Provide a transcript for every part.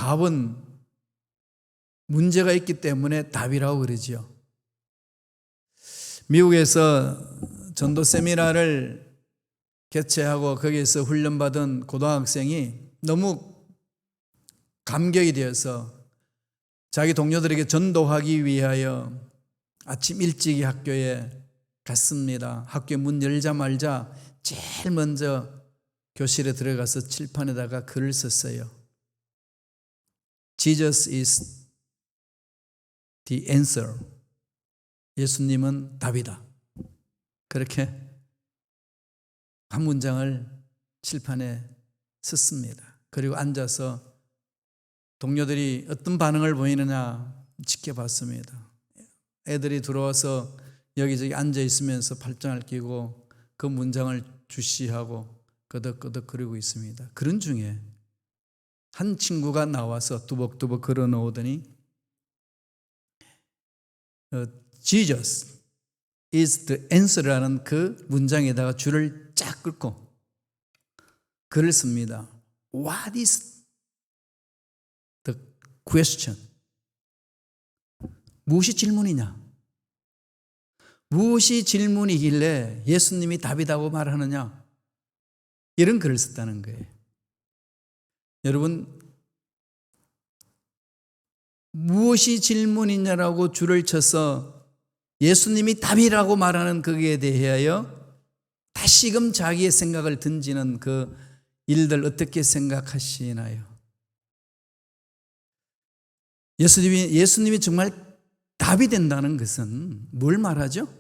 답은 문제가 있기 때문에 답이라고 그러죠. 미국에서 전도 세미나를 개최하고 거기에서 훈련받은 고등학생이 너무 감격이 되어서 자기 동료들에게 전도하기 위하여 아침 일찍이 학교에 갔습니다. 학교 문 열자마자 제일 먼저 교실에 들어가서 칠판에다가 글을 썼어요. Jesus is the answer. 예수님은 답이다. 그렇게 한 문장을 칠판에 썼습니다. 그리고 앉아서 동료들이 어떤 반응을 보이느냐 지켜봤습니다. 애들이 들어와서 여기저기 앉아 있으면서 팔짱을 끼고 그 문장을 주시하고 끄덕끄덕거리고 있습니다. 그런 중에 한 친구가 나와서 뚜벅뚜벅 걸어 놓으더니 Jesus is the answer라는 그 문장에다가 줄을 쫙 긋고 글을 씁니다. What is the question? 무엇이 질문이냐? 무엇이 질문이길래 예수님이 답이라고 말하느냐? 이런 글을 썼다는 거예요. 여러분, 무엇이 질문이냐라고 줄을 쳐서 예수님이 답이라고 말하는 거기에 대하여 다시금 자기의 생각을 던지는 그 일들 어떻게 생각하시나요? 예수님이 정말 답이 된다는 것은 뭘 말하죠?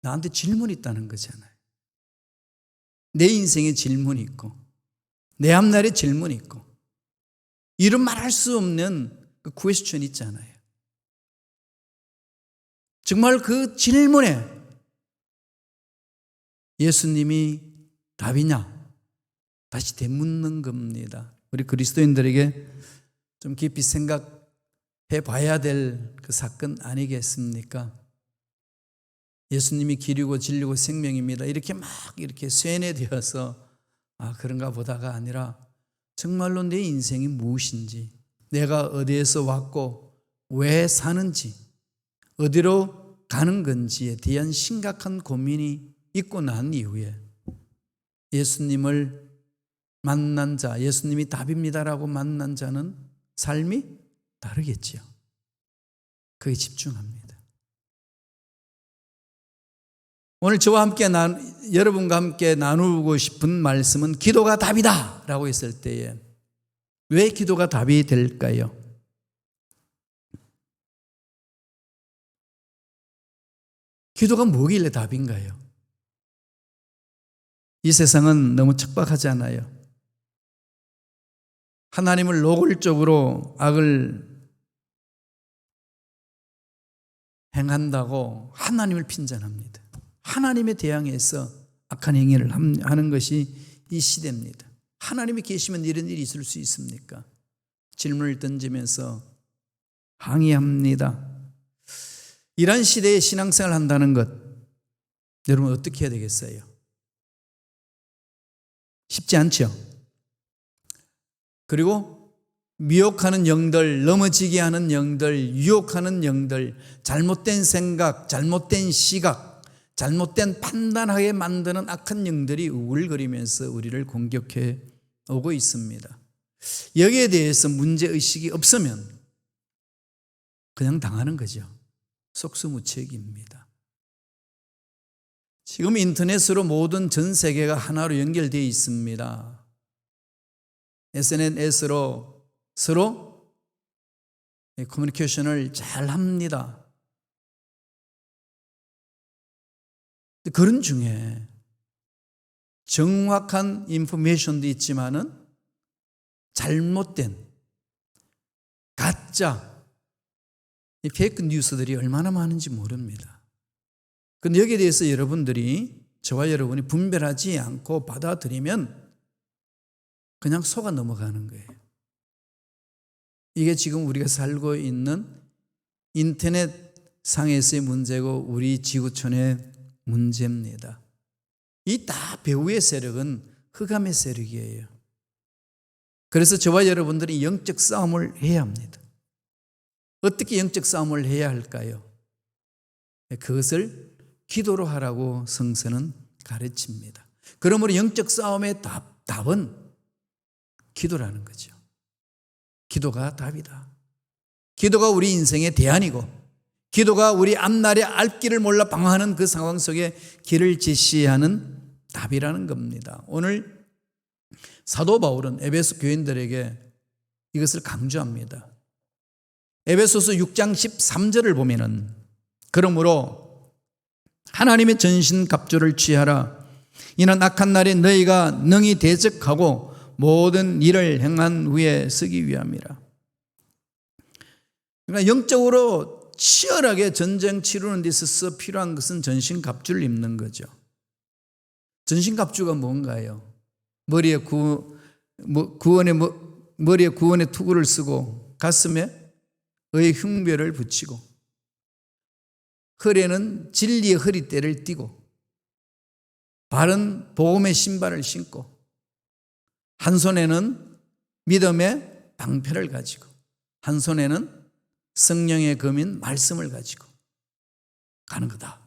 나한테 질문이 있다는 거잖아요. 내 인생에 질문이 있고 내 앞날에 질문이 있고 이런 말할 수 없는 그 퀘스천 있잖아요. 정말 그 질문에 예수님이 답이냐? 다시 되묻는 겁니다. 우리 그리스도인들에게 좀 깊이 생각해 봐야 될 그 사건 아니겠습니까? 예수님이 길이고 진리고 생명입니다. 이렇게 막 이렇게 쇠뇌되어서 그런가 보다가 아니라 정말로 내 인생이 무엇인지, 내가 어디에서 왔고 왜 사는지, 어디로 가는 건지에 대한 심각한 고민이 있고 난 이후에 예수님을 만난 자, 예수님이 답입니다라고 만난 자는 삶이 다르겠지요. 그에 집중합니다. 오늘 저와 함께 여러분과 함께 나누고 싶은 말씀은 기도가 답이다 라고 했을 때에 왜 기도가 답이 될까요? 기도가 뭐길래 답인가요? 이 세상은 너무 척박하잖아요. 하나님을 노골적으로 악을 행한다고 하나님을 핀잔합니다. 하나님에 대항해서 악한 행위를 하는 것이 이 시대입니다. 하나님이 계시면 이런 일이 있을 수 있습니까? 질문을 던지면서 항의합니다. 이런 시대에 신앙생활을 한다는 것, 여러분 어떻게 해야 되겠어요? 쉽지 않죠? 그리고 미혹하는 영들, 넘어지게 하는 영들, 유혹하는 영들, 잘못된 생각, 잘못된 시각, 잘못된 판단하게 만드는 악한 영들이 우글거리면서 우리를 공격해 오고 있습니다. 여기에 대해서 문제의식이 없으면 그냥 당하는 거죠. 속수무책입니다. 지금 인터넷으로 모든 전 세계가 하나로 연결되어 있습니다. SNS로 서로 커뮤니케이션을 잘 합니다. 그런 중에 정확한 인포메이션도 있지만은 잘못된 가짜 이 페이크 뉴스들이 얼마나 많은지 모릅니다. 그런데 여기에 대해서 여러분들이 저와 여러분이 분별하지 않고 받아들이면 그냥 속아 넘어가는 거예요. 이게 지금 우리가 살고 있는 인터넷 상에서의 문제고 우리 지구촌의 문제입니다. 이 다 배후의 세력은 흑암의 세력이에요. 그래서 저와 여러분들이 영적 싸움을 해야 합니다. 어떻게 영적 싸움을 해야 할까요? 그것을 기도로 하라고 성서는 가르칩니다. 그러므로 영적 싸움의 답은 기도라는 거죠. 기도가 답이다. 기도가 우리 인생의 대안이고, 기도가 우리 앞날의 앞길을 몰라 방황하는 그 상황 속에 길을 제시하는 답이라는 겁니다. 오늘 사도 바울은 에베소 교인들에게 이것을 강조합니다. 에베소서 6장 13절을 보면은, 그러므로 하나님의 전신갑주를 취하라. 이는 악한 날에 너희가 능히 대적하고 모든 일을 행한 후에 서기 위함이라. 그러니까 영적으로 치열하게 전쟁 치르는 데 있어서 필요한 것은 전신갑주를 입는 거죠. 전신갑주가 뭔가요? 머리에 구원의 투구를 쓰고, 가슴에 의 흉배를 붙이고, 허리에는 진리의 허리띠를 띠고, 바른 복음의 신발을 신고, 한 손에는 믿음의 방패를 가지고, 한 손에는 성령의 검인 말씀을 가지고 가는 거다.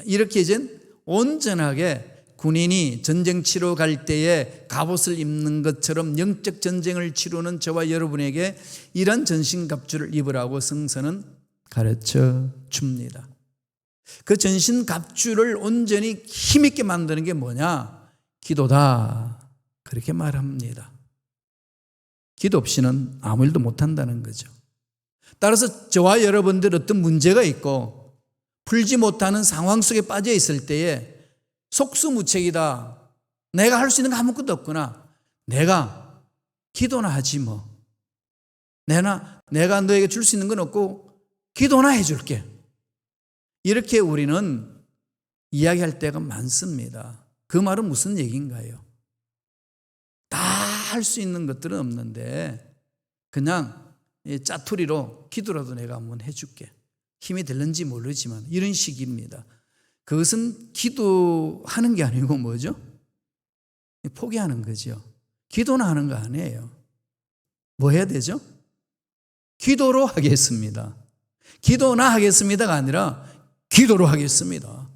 이렇게 이제 온전하게 군인이 전쟁 치러 갈 때에 갑옷을 입는 것처럼 영적 전쟁을 치르는 저와 여러분에게 이런 전신갑주를 입으라고 성서는 가르쳐 줍니다. 그 전신갑주를 온전히 힘있게 만드는 게 뭐냐? 기도다. 그렇게 말합니다. 기도 없이는 아무 일도 못한다는 거죠. 따라서 저와 여러분들 어떤 문제가 있고 풀지 못하는 상황 속에 빠져 있을 때에 속수무책이다. 내가 할 수 있는 거 아무것도 없구나. 내가 기도나 하지 뭐. 내가 너에게 줄 수 있는 건 없고 기도나 해줄게. 이렇게 우리는 이야기할 때가 많습니다. 그 말은 무슨 얘기인가요? 다 할 수 있는 것들은 없는데 그냥 짜투리로 기도라도 내가 한번 해줄게. 힘이 될는지 모르지만 이런 식입니다. 그것은 기도하는 게 아니고 뭐죠? 포기하는 거죠. 기도나 하는 거 아니에요. 뭐 해야 되죠? 기도로 하겠습니다. 기도나 하겠습니다가 아니라 기도로 하겠습니다.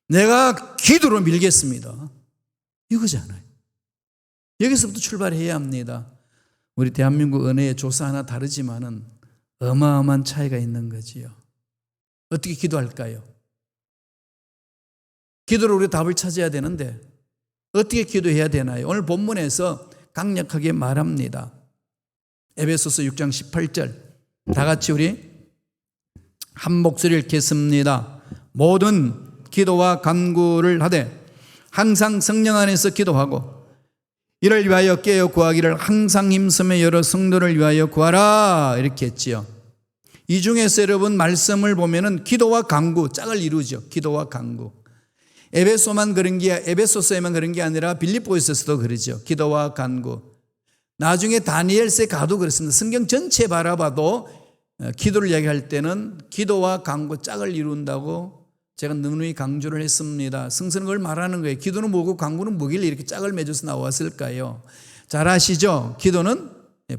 내가 기도로 밀겠습니다. 이거잖아요. 여기서부터 출발해야 합니다. 우리 대한민국 은혜의 조사 하나 다르지만은 어마어마한 차이가 있는 거지요. 어떻게 기도할까요? 기도로 우리 답을 찾아야 되는데 어떻게 기도해야 되나요? 오늘 본문에서 강력하게 말합니다. 에베소서 6장 18절 다 같이 우리 한 목소리를 읽겠습니다. 모든 기도와 간구를 하되 항상 성령 안에서 기도하고 이를 위하여 깨어 구하기를 항상 힘쓰며 여러 성도를 위하여 구하라 이렇게 했지요. 이 중에서 여러분 말씀을 보면은 기도와 간구 짝을 이루죠. 기도와 간구. 에베소서에만 그런 게 아니라 빌립보에서도 그러죠. 기도와 간구. 나중에 다니엘서에 가도 그렇습니다. 성경 전체 바라봐도 기도를 이야기할 때는 기도와 간구 짝을 이룬다고 제가 누누이 강조를 했습니다. 성서는 그걸 말하는 거예요. 기도는 뭐고 간구는 뭐길래 이렇게 짝을 맺어서 나왔을까요? 잘 아시죠? 기도는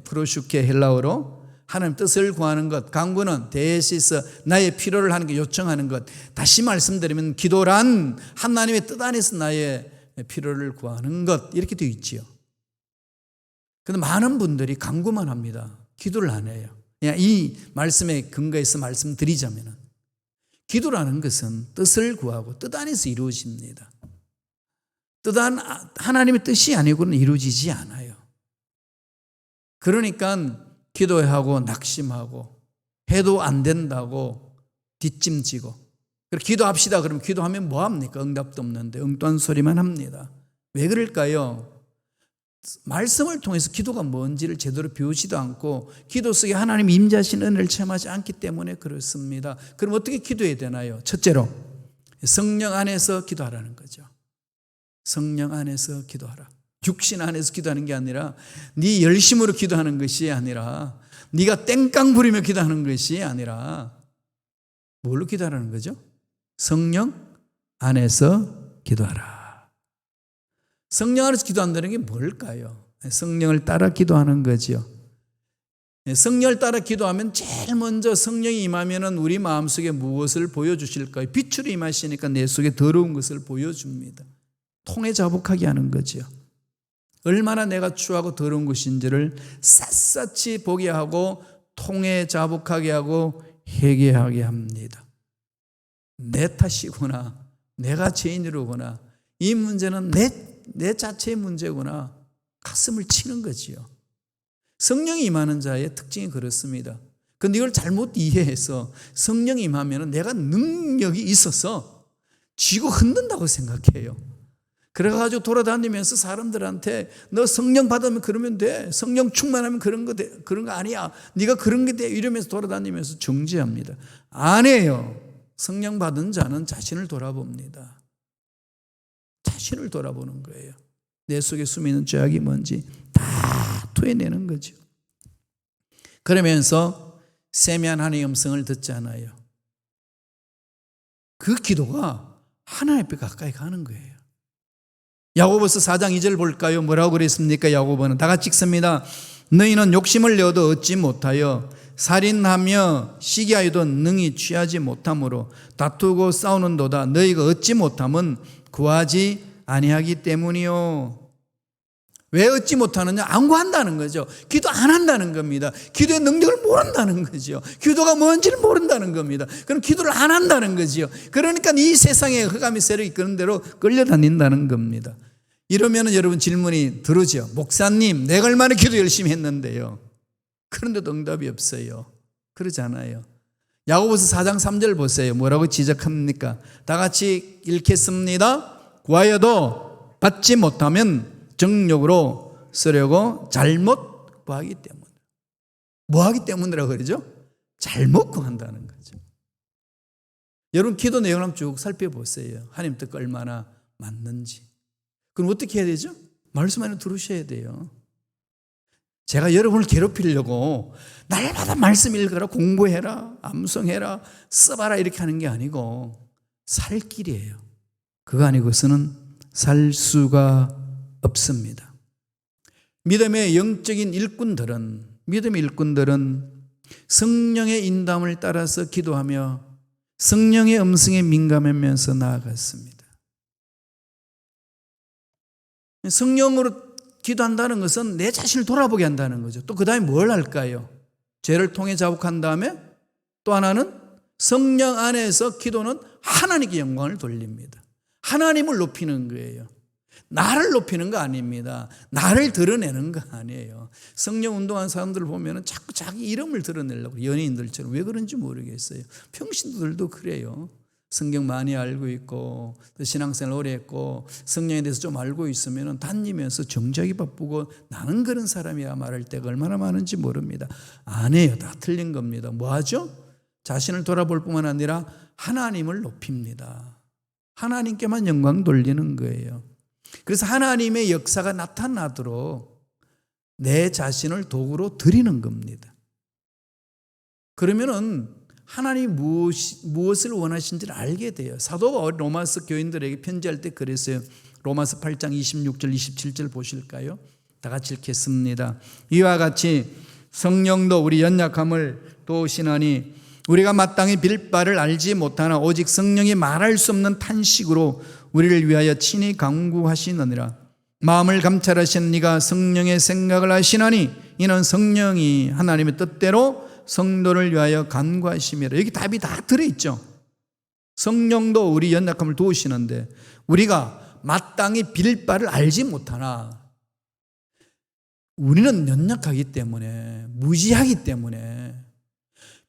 프로슈케 헬라어로 하나님 뜻을 구하는 것, 간구는 데시스 나의 필요를 하는 게 요청하는 것. 다시 말씀드리면 기도란 하나님의 뜻 안에서 나의 필요를 구하는 것 이렇게 되어 있지요. 그런데 많은 분들이 간구만 합니다. 기도를 안 해요. 그냥 이 말씀에 근거해서 말씀드리자면 기도라는 것은 뜻을 구하고 뜻 안에서 이루어집니다. 하나님의 뜻이 아니고는 이루어지지 않아요. 그러니까 기도하고 낙심하고 해도 안 된다고 뒷짐지고 기도합시다 그러면 기도하면 뭐합니까? 응답도 없는데 엉뚱한 소리만 합니다. 왜 그럴까요? 말씀을 통해서 기도가 뭔지를 제대로 배우지도 않고 기도 속에 하나님 임재하신 은혜를 체험하지 않기 때문에 그렇습니다. 그럼 어떻게 기도해야 되나요? 첫째로 성령 안에서 기도하라는 거죠. 성령 안에서 기도하라. 육신 안에서 기도하는 게 아니라 네 열심으로 기도하는 것이 아니라 네가 땡깡 부리며 기도하는 것이 아니라 뭘로 기도하라는 거죠? 성령 안에서 기도하라. 성령 안에서 기도한다는 게 뭘까요? 성령을 따라 기도하는 거죠. 성령을 따라 기도하면 제일 먼저 성령이 임하면은 우리 마음속에 무엇을 보여주실까요? 빛으로 임하시니까 내 속에 더러운 것을 보여줍니다. 통해 자복하게 하는 거죠. 얼마나 내가 추하고 더러운 것인지를 샅샅이 보게 하고 통해 자복하게 하고 회개하게 합니다. 내 탓이구나, 내가 죄인이로구나, 이 문제는 내 자체의 문제구나, 가슴을 치는 거지요. 성령이 임하는 자의 특징이 그렇습니다. 그런데 이걸 잘못 이해해서 성령이 임하면 내가 능력이 있어서 쥐고 흔든다고 생각해요. 그래가지고 돌아다니면서 사람들한테 너 성령 받으면 그러면 돼, 성령 충만하면 그런 거 아니야, 네가 그런 게 돼, 이러면서 돌아다니면서 정죄합니다. 아니에요. 성령 받은 자는 자신을 돌아봅니다. 자신을 돌아보는 거예요. 내 속에 숨어있는 죄악이 뭔지 다 토해내는 거죠. 그러면서 세미한 하나님의 음성을 듣잖아요. 그 기도가 하나님 앞에 가까이 가는 거예요. 야고보서 4장 2절 볼까요? 뭐라고 그랬습니까? 야고보는 다 같이 읽습니다. 너희는 욕심을 내어도 얻지 못하여 살인하며 시기하여도 능히 취하지 못함으로 다투고 싸우는도다. 너희가 얻지 못함은 구하지 아니하기 때문이요. 왜 얻지 못하느냐? 안 구한다는 거죠. 기도 안 한다는 겁니다. 기도의 능력을 모른다는 거죠. 기도가 뭔지를 모른다는 겁니다. 그럼 기도를 안 한다는 거죠. 그러니까 이 세상에 흑암의 세력이 그런 대로 끌려다닌다는 겁니다. 이러면 여러분 질문이 들어오죠. 목사님, 내가 얼마나 기도 열심히 했는데요. 그런데도 응답이 없어요. 그러잖아요. 야고보서 4장 3절 보세요. 뭐라고 지적합니까? 다 같이 읽겠습니다. 구하여도 받지 못하면 정욕으로 쓰려고 잘못 구하기 때문에. 뭐 하기 때문이라고 그러죠? 잘못 구한다는 거죠. 여러분 기도 내용을 한번 쭉 살펴보세요. 하나님 뜻과 얼마나 맞는지. 그럼 어떻게 해야 되죠? 말씀 안에 들으셔야 돼요. 제가 여러분을 괴롭히려고 날마다 말씀 읽어라, 공부해라, 암송해라, 써봐라 이렇게 하는 게 아니고 살 길이에요. 그거 아니고서는 살 수가 없습니다. 믿음의 영적인 일꾼들은 성령의 인도함을 따라서 기도하며 성령의 음성에 민감하면서 나아갔습니다. 성령으로 기도한다는 것은 내 자신을 돌아보게 한다는 거죠. 또 그 다음에 뭘 할까요? 죄를 통해 자복한 다음에 또 하나는 성령 안에서 기도는 하나님께 영광을 돌립니다. 하나님을 높이는 거예요. 나를 높이는 거 아닙니다. 나를 드러내는 거 아니에요. 성령 운동하는 사람들을 보면 자꾸 자기 이름을 드러내려고 연예인들처럼 왜 그런지 모르겠어요. 평신도들도 그래요. 성경 많이 알고 있고 신앙생활 오래 했고 성령에 대해서 좀 알고 있으면 다니면서 정작이 바쁘고 나는 그런 사람이야 말할 때가 얼마나 많은지 모릅니다. 아니에요. 다 틀린 겁니다. 뭐 하죠? 자신을 돌아볼 뿐만 아니라 하나님을 높입니다. 하나님께만 영광 돌리는 거예요. 그래서 하나님의 역사가 나타나도록 내 자신을 도구로 드리는 겁니다. 그러면은 하나님이 무엇을 원하신지를 알게 돼요. 사도가 로마서 교인들에게 편지할 때 그랬어요. 로마서 8장 26절 27절 보실까요? 다 같이 읽겠습니다. 이와 같이 성령도 우리 연약함을 도우시나니 우리가 마땅히 빌 바를 알지 못하나 오직 성령이 말할 수 없는 탄식으로 우리를 위하여 친히 간구하시느니라. 마음을 감찰하신 네가 성령의 생각을 하시나니 이는 성령이 하나님의 뜻대로 성도를 위하여 간구하심이라. 여기 답이 다 들어있죠. 성령도 우리 연약함을 도우시는데 우리가 마땅히 빌 바를 알지 못하나 우리는 연약하기 때문에 무지하기 때문에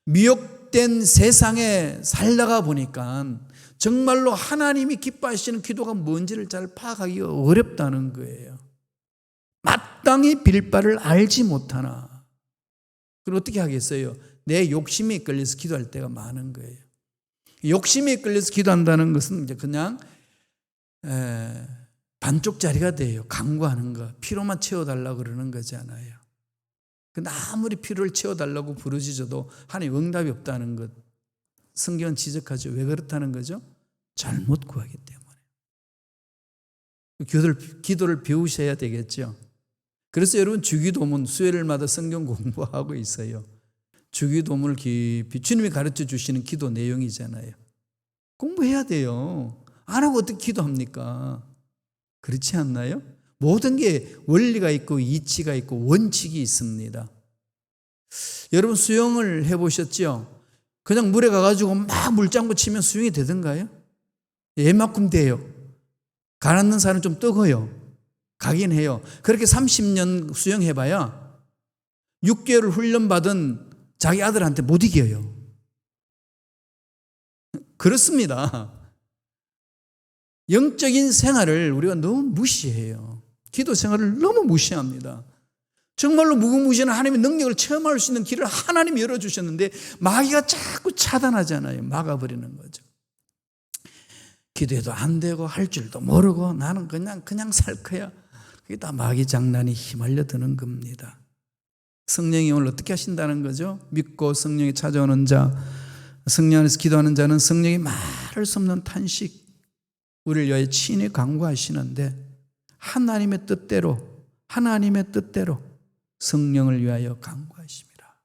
미혹된 세상에 살다가 보니까 정말로 하나님이 기뻐하시는 기도가 뭔지를 잘 파악하기 어렵다는 거예요. 마땅히 빌 바를 알지 못하나. 그럼 어떻게 하겠어요? 내 욕심에 끌려서 기도할 때가 많은 거예요. 욕심에 끌려서 기도한다는 것은 이제 그냥 반쪽짜리가 돼요. 간구하는 거. 피로만 채워달라고 그러는 거잖아요. 근데 아무리 피로를 채워달라고 부르짖어도 하나님 응답이 없다는 것. 성경은 지적하죠. 왜 그렇다는 거죠? 잘못 구하기 때문에. 기도를 배우셔야 되겠죠. 그래서 여러분 주기도문 수요일마다 성경 공부하고 있어요. 주기도문을 깊이 주님이 가르쳐 주시는 기도 내용이잖아요. 공부해야 돼요. 안 하고 어떻게 기도합니까? 그렇지 않나요? 모든 게 원리가 있고 이치가 있고 원칙이 있습니다. 여러분 수영을 해보셨죠? 그냥 물에 가가지고 막 물장구 치면 수영이 되던가요? 얘만큼 돼요. 가라앉는 사람은 좀 뜨거워요. 가긴 해요. 그렇게 30년 수영해봐야 6개월 훈련받은 자기 아들한테 못 이겨요. 그렇습니다. 영적인 생활을 우리가 너무 무시해요. 기도 생활을 너무 무시합니다. 정말로 무궁무진한 하나님의 능력을 체험할 수 있는 길을 하나님이 열어주셨는데 마귀가 자꾸 차단하잖아요. 막아버리는 거죠. 기도해도 안 되고 할 줄도 모르고 나는 그냥 살 거야. 그게 다 마귀 장난이 휘말려 드는 겁니다. 성령이 오늘 어떻게 하신다는 거죠? 믿고 성령이 찾아오는 자, 성령 안에서 기도하는 자는 성령이 말할 수 없는 탄식, 우리를 위하여 친히 강구하시는데 하나님의 뜻대로 성령을 위하여 강구하십니다.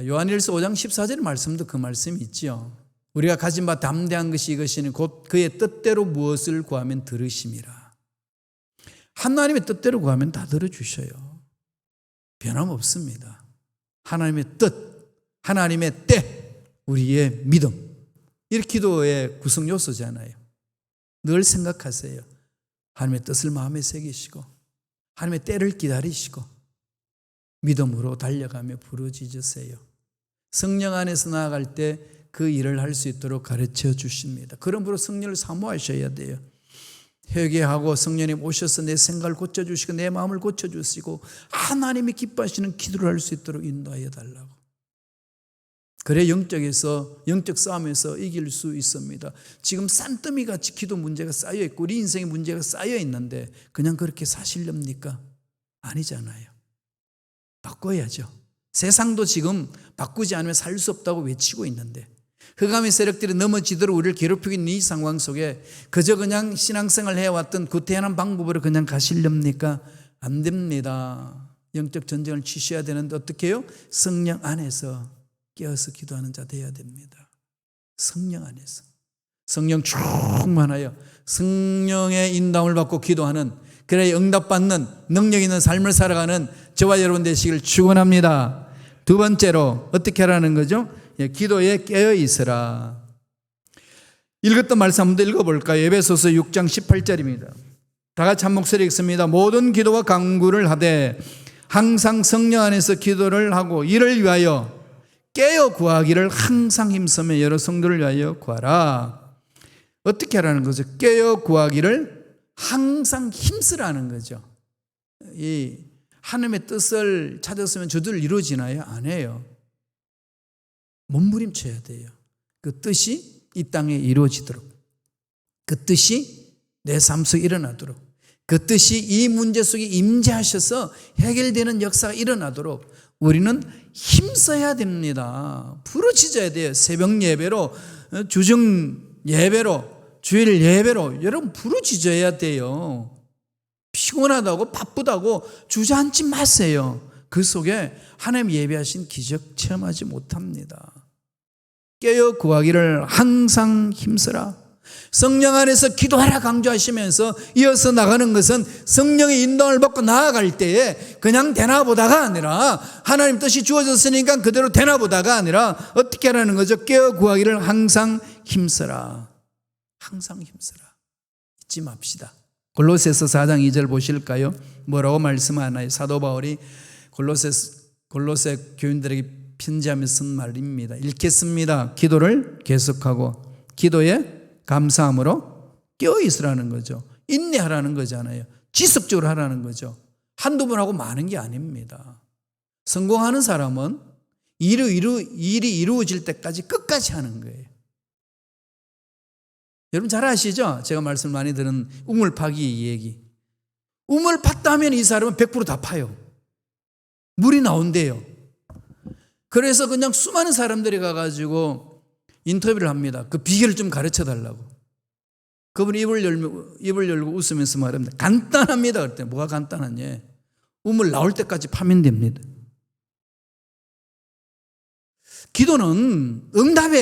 요한일서 5장 14절 말씀도 그 말씀이 있죠. 우리가 가진 바 담대한 것이 이것이니 곧 그의 뜻대로 무엇을 구하면 들으심이라. 하나님의 뜻대로 구하면 다 들어주셔요. 변함없습니다. 하나님의 뜻, 하나님의 때, 우리의 믿음, 이렇게 기도의 구성 요소잖아요. 늘 생각하세요. 하나님의 뜻을 마음에 새기시고 하나님의 때를 기다리시고 믿음으로 달려가며 부르짖으세요. 성령 안에서 나아갈 때 그 일을 할 수 있도록 가르쳐 주십니다. 그러므로 성령을 사모하셔야 돼요. 회개하고 성령님 오셔서 내 생각을 고쳐주시고 내 마음을 고쳐주시고 하나님이 기뻐하시는 기도를 할 수 있도록 인도하여 달라고. 그래 영적 싸움에서 이길 수 있습니다. 지금 산더미같이 기도 문제가 쌓여있고 우리 인생의 문제가 쌓여있는데 그냥 그렇게 사시렵니까? 아니잖아요. 바꿔야죠. 세상도 지금 바꾸지 않으면 살 수 없다고 외치고 있는데 흑암의 세력들이 넘어지도록 우리를 괴롭히고 있는 이 상황 속에 그저 그냥 신앙생활 해왔던 구태연한 방법으로 그냥 가시렵니까? 안 됩니다. 영적 전쟁을 치셔야 되는데 어떻게 해요? 성령 안에서 깨어서 기도하는 자 되어야 됩니다. 성령 안에서. 성령 충만하여 성령의 인도함을 받고 기도하는, 그래야 응답받는 능력 있는 삶을 살아가는 저와 여러분 되시길 축원합니다. 두 번째로 어떻게 하라는 거죠? 기도에 깨어 있으라. 읽었던 말씀 한번 더 읽어볼까요? 에베소서 6장 18절입니다. 다 같이 한 목소리 읽습니다. 모든 기도와 간구를 하되 항상 성령 안에서 기도를 하고 이를 위하여 깨어 구하기를 항상 힘쓰며 여러 성도를 위하여 구하라. 어떻게 하라는 거죠? 깨어 구하기를 항상 힘쓰라는 거죠. 이 하나님의 뜻을 찾았으면 저절로 이루어지나요? 안 해요. 몸부림쳐야 돼요. 그 뜻이 이 땅에 이루어지도록, 그 뜻이 내 삶 속에 일어나도록, 그 뜻이 이 문제 속에 임재하셔서 해결되는 역사가 일어나도록 우리는 힘써야 됩니다. 부르짖어야 돼요. 새벽 예배로, 주중 예배로, 주일 예배로 여러분 부르짖어야 돼요. 피곤하다고 바쁘다고 주저앉지 마세요. 그 속에 하나님 예배하신 기적 체험하지 못합니다. 깨어 구하기를 항상 힘쓰라. 성령 안에서 기도하라 강조하시면서 이어서 나가는 것은 성령의 인도를 받고 나아갈 때에 그냥 되나 보다가 아니라 하나님 뜻이 주어졌으니까 그대로 되나 보다가 아니라 어떻게 하라는 거죠? 깨어 구하기를 항상 힘쓰라. 항상 힘쓰라. 잊지 맙시다. 골로새서 4장 2절 보실까요? 뭐라고 말씀하나요? 사도 바울이 골로새 교인들에게 편지하면서 쓴 말입니다. 읽겠습니다. 기도를 계속하고 기도에 감사함으로 깨어있으라는 거죠. 인내하라는 거잖아요. 지속적으로 하라는 거죠. 한두 번 하고 마는 게 아닙니다. 성공하는 사람은 일이 이루어질 때까지 끝까지 하는 거예요. 여러분 잘 아시죠? 제가 말씀 많이 들은 우물 파기 얘기. 우물 팠다 하면 이 사람은 100% 다 파요. 물이 나온대요. 그래서 그냥 수많은 사람들이 가가지고 인터뷰를 합니다. 그 비결을 좀 가르쳐 달라고. 그분이 입을 열고 웃으면서 말합니다. 간단합니다. 그랬더니 뭐가 간단하냐? 우물 나올 때까지 파면 됩니다. 기도는 응답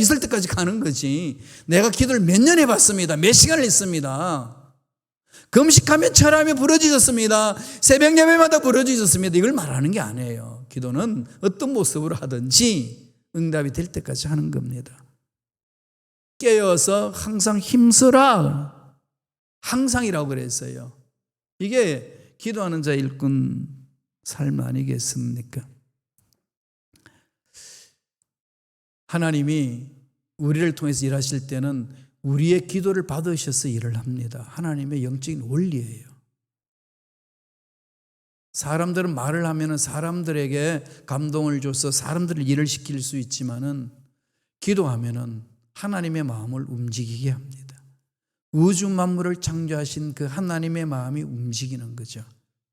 있을 때까지 가는 거지. 내가 기도를 몇 년 해봤습니다. 몇 시간을 했습니다. 금식하며 철하며 부러지셨습니다. 새벽 예배마다 부러지셨습니다. 이걸 말하는 게 아니에요. 기도는 어떤 모습으로 하든지 응답이 될 때까지 하는 겁니다. 깨어서 항상 힘쓰라. 항상이라고 그랬어요. 이게 기도하는 자 일꾼 삶 아니겠습니까? 하나님이 우리를 통해서 일하실 때는 우리의 기도를 받으셔서 일을 합니다. 하나님의 영적인 원리예요. 사람들은 말을 하면 사람들에게 감동을 줘서 사람들을 일을 시킬 수 있지만은 기도하면은 하나님의 마음을 움직이게 합니다. 우주 만물을 창조하신 그 하나님의 마음이 움직이는 거죠.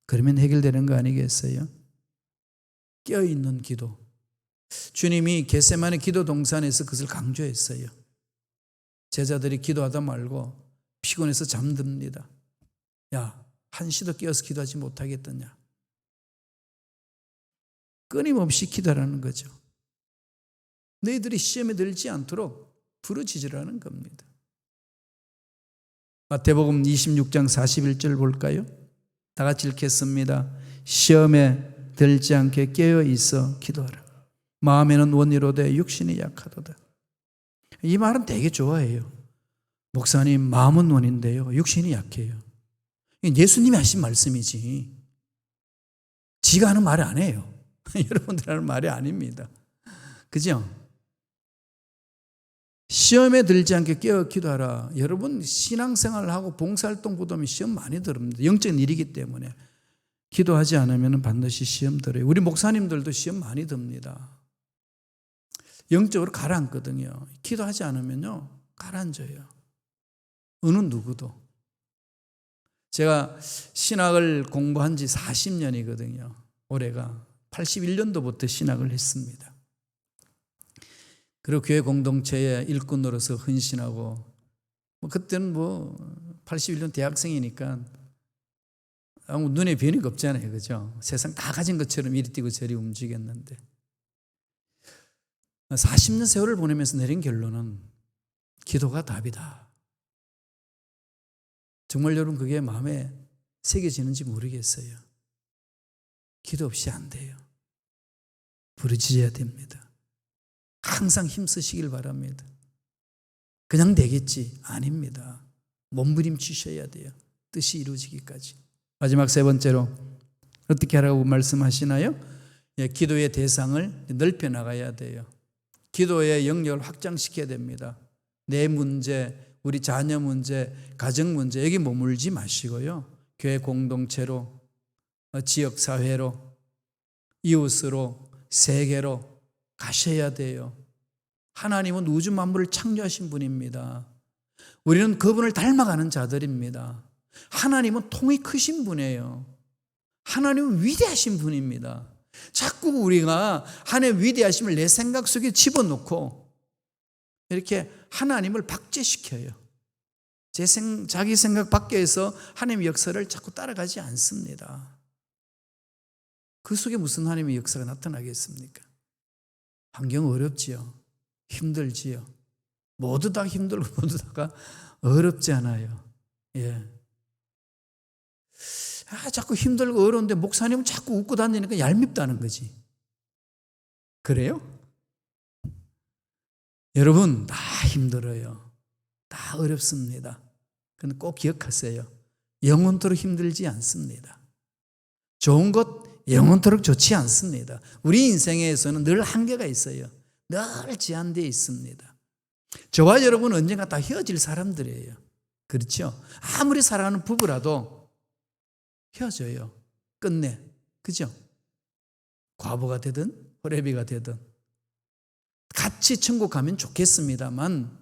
그러면 해결되는 거 아니겠어요? 깨어있는 기도. 주님이 겟세마네 기도 동산에서 그것을 강조했어요. 제자들이 기도하다 말고 피곤해서 잠듭니다. 야, 한시도 깨어서 기도하지 못하겠더냐. 끊임없이 기도하라는 거죠. 너희들이 시험에 들지 않도록 부르짖으라는 겁니다. 마태복음 26장 41절 볼까요? 다 같이 읽겠습니다. 시험에 들지 않게 깨어 있어 기도하라. 마음에는 원이로되 육신이 약하도다. 이 말은 되게 좋아해요. 목사님, 마음은 원인데요, 육신이 약해요. 예수님이 하신 말씀이지 지가 하는 말이 아니에요. 여러분들 하는 말이 아닙니다. 그죠? 시험에 들지 않게 깨어 기도하라. 여러분 신앙생활을 하고 봉사활동 보다면 시험 많이 들습니다. 영적인 일이기 때문에 기도하지 않으면 반드시 시험 들어요. 우리 목사님들도 시험 많이 듭니다. 영적으로 가라앉거든요. 기도하지 않으면요 가라앉아요. 어느 누구도. 제가 신학을 공부한 지 40년이거든요. 올해가 81년도부터 신학을 했습니다. 그리고 교회 공동체의 일꾼으로서 헌신하고 그때는 81년 대학생이니까 아무 눈에 뵈는 거 없잖아요. 그죠? 세상 다 가진 것처럼 이리 뛰고 저리 움직였는데 40년 세월을 보내면서 내린 결론은 기도가 답이다. 정말 여러분 그게 마음에 새겨지는지 모르겠어요. 기도 없이 안 돼요. 부르짖어야 됩니다. 항상 힘쓰시길 바랍니다. 그냥 되겠지? 아닙니다. 몸부림치셔야 돼요. 뜻이 이루어지기까지. 마지막 세 번째로 어떻게 하라고 말씀하시나요? 기도의 대상을 넓혀 나가야 돼요. 기도의 영역을 확장시켜야 됩니다. 내 문제, 우리 자녀 문제, 가정 문제 여기 머물지 마시고요. 교회 공동체로, 지역사회로, 이웃으로, 세계로 가셔야 돼요. 하나님은 우주 만물을 창조하신 분입니다. 우리는 그분을 닮아가는 자들입니다. 하나님은 통이 크신 분이에요. 하나님은 위대하신 분입니다. 자꾸 우리가 하나님의 위대하심을 내 생각 속에 집어넣고 이렇게 하나님을 박제시켜요. 자기 생각 밖에서 하나님의 역사를 자꾸 따라가지 않습니다. 그 속에 무슨 하나님의 역사가 나타나겠습니까? 환경 어렵지요. 힘들지요. 모두 다 힘들고 모두 다가 어렵잖아요. 예. 자꾸 힘들고 어려운데 목사님은 자꾸 웃고 다니니까 얄밉다는 거지. 그래요? 여러분 다 힘들어요. 다 어렵습니다. 그런데 꼭 기억하세요. 영원토록 힘들지 않습니다. 좋은 것 영원토록 좋지 않습니다. 우리 인생에서는 늘 한계가 있어요. 늘 제한되어 있습니다. 저와 여러분은 언젠가 다 헤어질 사람들이에요. 그렇죠? 아무리 사랑하는 부부라도 헤어져요. 끝내. 그죠? 과부가 되든 호레비가 되든 같이 천국 가면 좋겠습니다만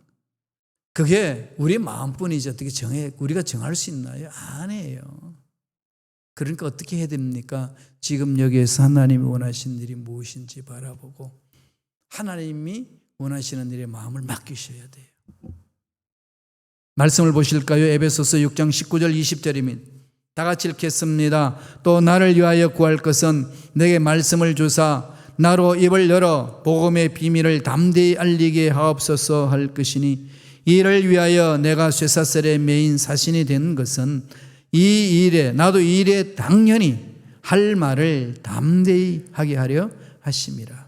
그게 우리 마음뿐이지 어떻게 우리가 정할 수 있나요? 아니에요. 그러니까 어떻게 해야 됩니까? 지금 여기에서 하나님이 원하시는 일이 무엇인지 바라보고 하나님이 원하시는 일에 마음을 맡기셔야 돼요. 말씀을 보실까요? 에베소서 6장 19절 20절입니다. 다 같이 읽겠습니다. 또 나를 위하여 구할 것은 내게 말씀을 주사 나로 입을 열어 복음의 비밀을 담대히 알리게 하옵소서 할 것이니 이를 위하여 내가 쇠사슬에 매인 사신이 된 것은 이 일에 나도 이 일에 당연히 할 말을 담대히 하게 하려 하심이라.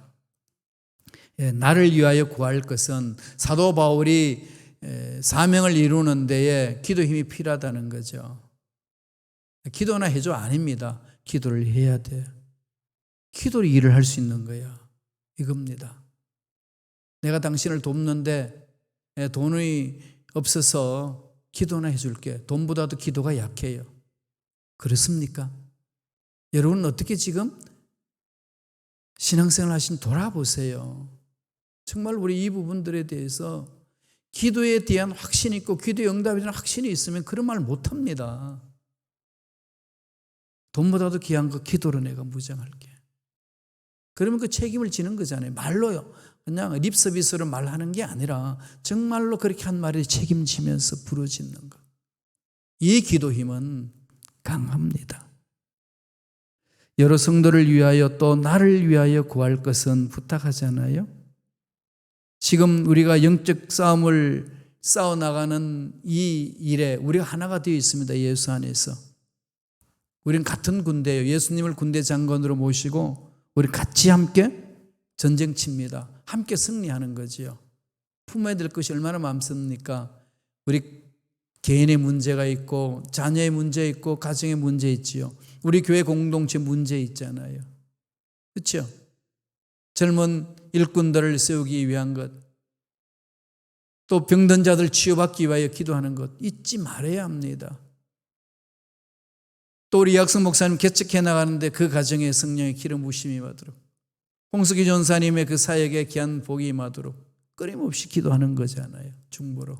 나를 위하여 구할 것은 사도 바울이 사명을 이루는 데에 기도 힘이 필요하다는 거죠. 기도나 해줘 아닙니다. 기도를 해야 돼요. 기도로 일을 할 수 있는 거야. 이겁니다. 내가 당신을 돕는데 돈이 없어서 기도나 해줄게. 돈보다도 기도가 약해요. 그렇습니까? 여러분 어떻게 지금 신앙생활 하신 돌아보세요. 정말 우리 이 부분들에 대해서 기도에 대한 확신이 있고 기도의 응답에 대한 확신이 있으면 그런 말 못합니다. 돈보다도 귀한 거 기도로 내가 무장할게. 그러면 그 책임을 지는 거잖아요. 말로요. 그냥 립서비스로 말하는 게 아니라 정말로 그렇게 한 말에 책임지면서 부르짖는 것. 이 기도 힘은 강합니다. 여러 성도를 위하여 또 나를 위하여 구할 것은 부탁하잖아요. 지금 우리가 영적 싸움을 싸워나가는 이 일에 우리가 하나가 되어 있습니다. 예수 안에서. 우리는 같은 군대예요. 예수님을 군대 장관으로 모시고 우리 같이 함께 전쟁 칩니다. 함께 승리하는 거지요. 품어야 될 것이 얼마나 많습니까? 우리 개인의 문제가 있고 자녀의 문제 있고 가정의 문제 있지요. 우리 교회 공동체 문제 있잖아요. 그렇죠? 젊은 일꾼들을 세우기 위한 것, 또 병든 자들 치유받기 위하여 기도하는 것 잊지 말아야 합니다. 또 우리 약성 목사님 개척해 나가는데 그 가정에 성령의 기름 부심이 임하도록, 홍석기 전사님의 그 사역에 귀한 복이 임하도록 끊임없이 기도하는 거잖아요. 중보로.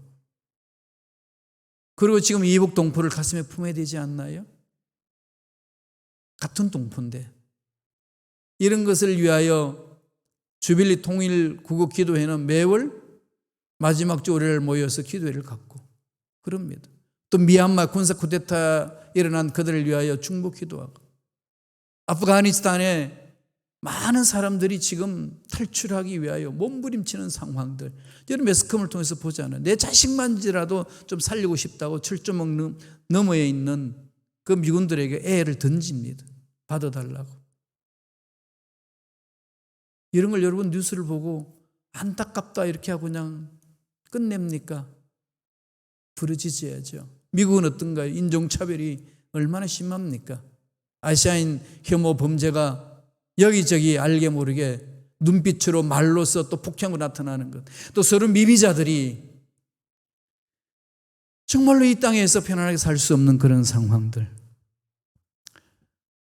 그리고 지금 이북 동포를 가슴에 품어야 되지 않나요? 같은 동포인데 이런 것을 위하여 주빌리 통일 구국 기도회는 매월 마지막 주 월요일 모여서 기도회를 갖고 그럽니다. 또 미얀마 군사 쿠데타 일어난 그들을 위하여 중보 기도하고, 아프가니스탄에 많은 사람들이 지금 탈출하기 위하여 몸부림치는 상황들 여러분 매스컴을 통해서 보잖아요. 내 자식만이라도 좀 살리고 싶다고 철조망 너머에 있는 그 미군들에게 애를 던집니다. 받아달라고. 이런 걸 여러분 뉴스를 보고 안타깝다 이렇게 하고 그냥 끝냅니까? 부르짖어야죠. 미국은 어떤가요? 인종차별이 얼마나 심합니까? 아시아인 혐오 범죄가 여기저기 알게 모르게 눈빛으로 말로써 또 폭행으로 나타나는 것, 또 서로 미비자들이 정말로 이 땅에서 편안하게 살 수 없는 그런 상황들,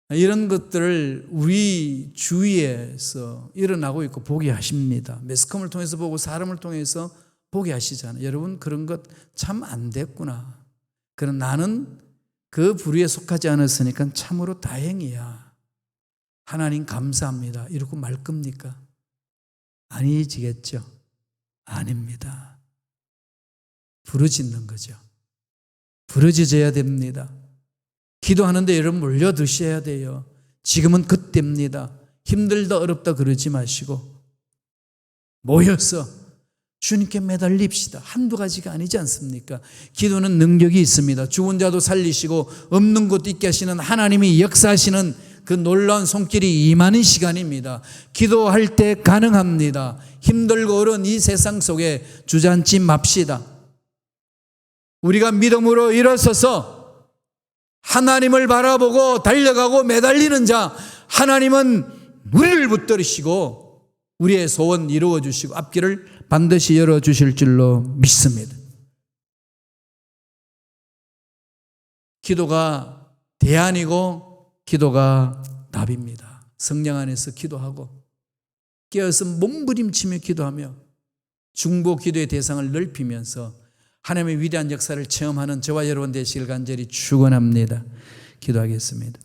이런 것들을 우리 주위에서 일어나고 있고 보게 하십니다. 매스컴을 통해서 보고 사람을 통해서 보게 하시잖아요. 여러분 그런 것 참 안 됐구나. 그럼 나는 그 부류에 속하지 않았으니까 참으로 다행이야. 하나님 감사합니다. 이러고 말 겁니까? 아니지겠죠? 아닙니다. 부르짖는 거죠. 부르짖어야 됩니다. 기도하는데 여러분 몰려드셔야 돼요. 지금은 그때입니다. 힘들다 어렵다 그러지 마시고 모여서 주님께 매달립시다. 한두 가지가 아니지 않습니까? 기도는 능력이 있습니다. 죽은 자도 살리시고 없는 것도 있게 하시는 하나님이 역사하시는 그 놀라운 손길이 임하는 시간입니다. 기도할 때 가능합니다. 힘들고 어려운 이 세상 속에 주저앉지 맙시다. 우리가 믿음으로 일어서서 하나님을 바라보고 달려가고 매달리는 자, 하나님은 우리를 붙들으시고 우리의 소원 이루어 주시고 앞길을 반드시 열어주실 줄로 믿습니다. 기도가 대안이고 기도가 답입니다. 성령 안에서 기도하고 깨어서 몸부림치며 기도하며 중보 기도의 대상을 넓히면서 하나님의 위대한 역사를 체험하는 저와 여러분 되시길 간절히 축원합니다. 기도하겠습니다.